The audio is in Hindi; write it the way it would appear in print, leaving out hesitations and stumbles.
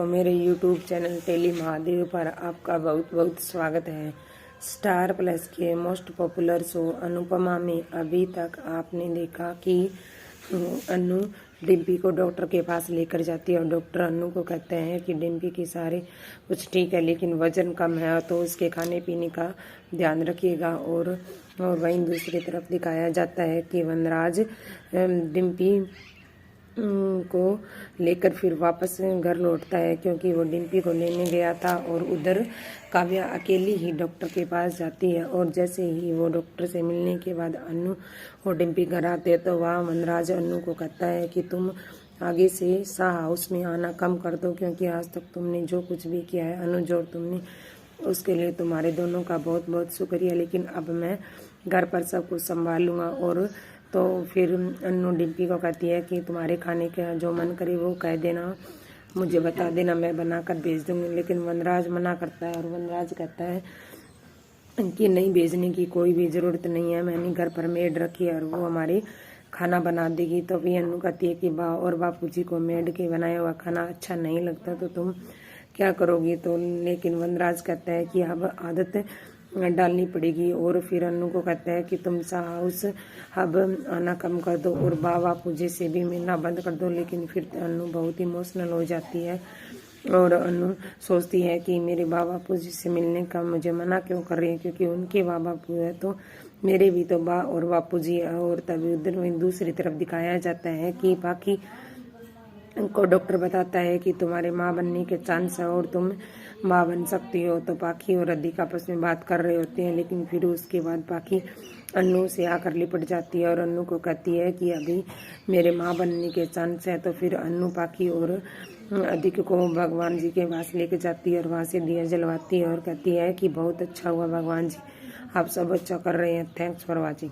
तो मेरे YouTube चैनल टेली महादेव पर आपका बहुत बहुत स्वागत है। स्टार प्लस के मोस्ट पॉपुलर शो अनुपमा में अभी तक आपने देखा कि अनु डिम्पी को डॉक्टर के पास लेकर जाती है और डॉक्टर अनु को कहते हैं कि डिम्पी की सारे कुछ ठीक है लेकिन वजन कम है तो उसके खाने पीने का ध्यान रखिएगा। और वहीं दूसरी तरफ दिखाया जाता है कि वनराज डिम्पी को लेकर फिर वापस घर लौटता है क्योंकि वो डिम्पी को लेने गया था और उधर काव्या अकेली ही डॉक्टर के पास जाती है। और जैसे ही वो डॉक्टर से मिलने के बाद अनु और डिम्पी घर आते हैं तो वहाँ वनराज अनु को कहता है कि तुम आगे से शाह हाउस में आना कम कर दो क्योंकि आज तक तुमने जो कुछ भी किया है अनुज और तुमने उसके लिए तुम्हारे दोनों का बहुत बहुत शुक्रिया, लेकिन अब मैं घर पर सब कुछ संभालूंगा। और तो फिर अनु डिम्पी को कहती है कि तुम्हारे खाने का जो मन करे वो कह देना, मुझे बता देना, मैं बनाकर भेज दूंगी। लेकिन वनराज मना करता है और वनराज कहता है कि नहीं, भेजने की कोई भी ज़रूरत नहीं है, मैंने घर पर मेड रखी है और वो हमारे खाना बना देगी। तो भी अनु कहती है कि बा और बापूजी को मेड के बनाया हुआ खाना अच्छा नहीं लगता तो तुम क्या करोगी। तो लेकिन वनराज कहता है कि अब आदत डालनी पड़ेगी। और फिर अनु को कहता है कि तुम शाह हाउस अब आना कम कर दो और बापूजी से भी मिलना बंद कर दो। लेकिन फिर अनु बहुत इमोशनल हो जाती है और अनु सोचती है कि मेरे बापूजी से मिलने का मुझे मना क्यों कर रही है, क्योंकि उनके बापू है तो मेरे भी तो और बापूजी है। और तभी उधर दूसरी तरफ दिखाया जाता है कि बाकी को डॉक्टर बताता है कि तुम्हारे माँ बनने के चांस है और तुम माँ बन सकती हो। तो पाखी और अधिक आपस में बात कर रहे होते हैं, लेकिन फिर उसके बाद पाखी अनु से आकर लिपट जाती है और अनु को कहती है कि अभी मेरे माँ बनने के चांस है। तो फिर अनु पाखी और अधिक को भगवान जी के पास लेके जाती है और वहाँ से दिया जलवाती है और कहती है कि बहुत अच्छा हुआ भगवान जी, आप सब अच्छा कर रहे हैं, थैंक्स फॉर वॉचिंग।